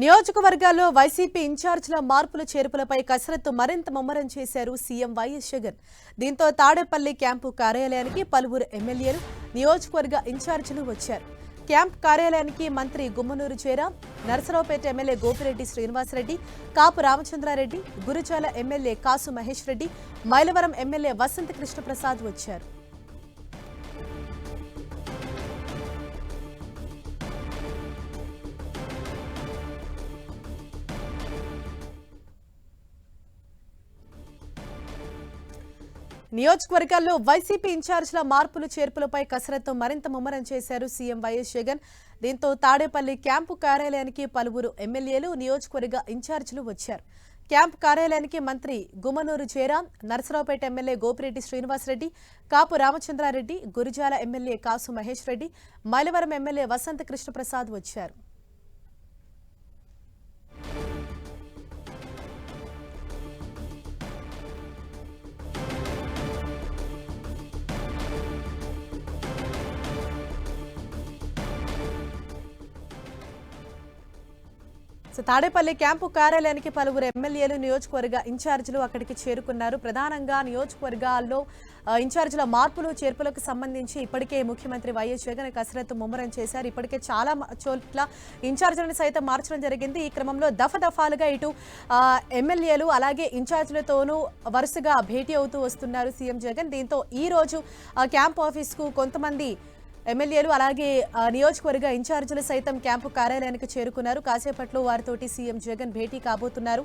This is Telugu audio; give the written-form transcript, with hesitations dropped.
నియోజకవర్గాల్లో వైసీపీ ఇన్ఛార్జ్ల మార్పులు చేర్పులపై కసరత్తు మరింత ముమ్మరం చేశారు సీఎం వైఎస్ జగన్. దీంతో తాడేపల్లి క్యాంపు కార్యాలయానికి పలువురు ఎమ్మెల్యేలు, నియోజకవర్గ ఇన్ఛార్జీలు వచ్చారు. క్యాంప్ కార్యాలయానికి మంత్రి గుమ్మనూరు జయరాం, నరసరావుపేట ఎమ్మెల్యే గోపిరెడ్డి శ్రీనివాసరెడ్డి, కాపు రామచంద్రారెడ్డి, గురుజాల ఎమ్మెల్యే కాసు మహేష్ రెడ్డి, మైలవరం ఎమ్మెల్యే వసంత కృష్ణప్రసాద్ వచ్చారు. నియోజకవర్గాల్లో వైసీపీ ఇన్ఛార్జ్ల మార్పులు చేర్పులపై కసరత్తు మరింత ముమ్మరం చేశారు సీఎం వైఎస్ జగన్. దీంతో తాడేపల్లి క్యాంపు కార్యాలయానికి పలువురు ఎమ్మెల్యేలు, నియోజకవర్గ ఇన్ఛార్జీలు వచ్చారు. క్యాంపు కార్యాలయానికి మంత్రి గుమ్మనూరు జయరాం, నరసరావుపేట ఎమ్మెల్యే గోపిరెడ్డి శ్రీనివాసరెడ్డి, కాపు రామచంద్రారెడ్డి, గురుజాల ఎమ్మెల్యే కాసు మహేష్ రెడ్డి, మైలవరం ఎమ్మెల్యే వసంత కృష్ణప్రసాద్ వచ్చారు. తాడేపల్లి క్యాంపు కార్యాలయానికి పలువురు ఎమ్మెల్యేలు, నియోజకవర్గ ఇన్ఛార్జీలు అక్కడికి చేరుకున్నారు. ప్రధానంగా నియోజకవర్గాల్లో ఇన్ఛార్జీల మార్పులు చేర్పులకు సంబంధించి ఇప్పటికే ముఖ్యమంత్రి వైఎస్ జగన్ కసరత్తు ముమ్మరం చేశారు. ఇప్పటికే చాలా చోట్ల ఇన్ఛార్జీలను సైతం మార్చడం జరిగింది. ఈ క్రమంలో దఫాలుగా ఇటు ఎమ్మెల్యేలు అలాగే ఇన్ఛార్జీలతోనూ వరుసగా భేటీ అవుతూ వస్తున్నారు సీఎం జగన్. దీంతో ఈ రోజు క్యాంప్ ఆఫీస్కు కొంతమంది ఎమ్మెల్యేలు అలాగే నియోజకవర్గ ఇన్ఛార్జీలు సైతం క్యాంపు కార్యాలయానికి చేరుకున్నారు. కాసేపట్లో వారితోటి సీఎం జగన్ భేటీ కాబోతున్నారు.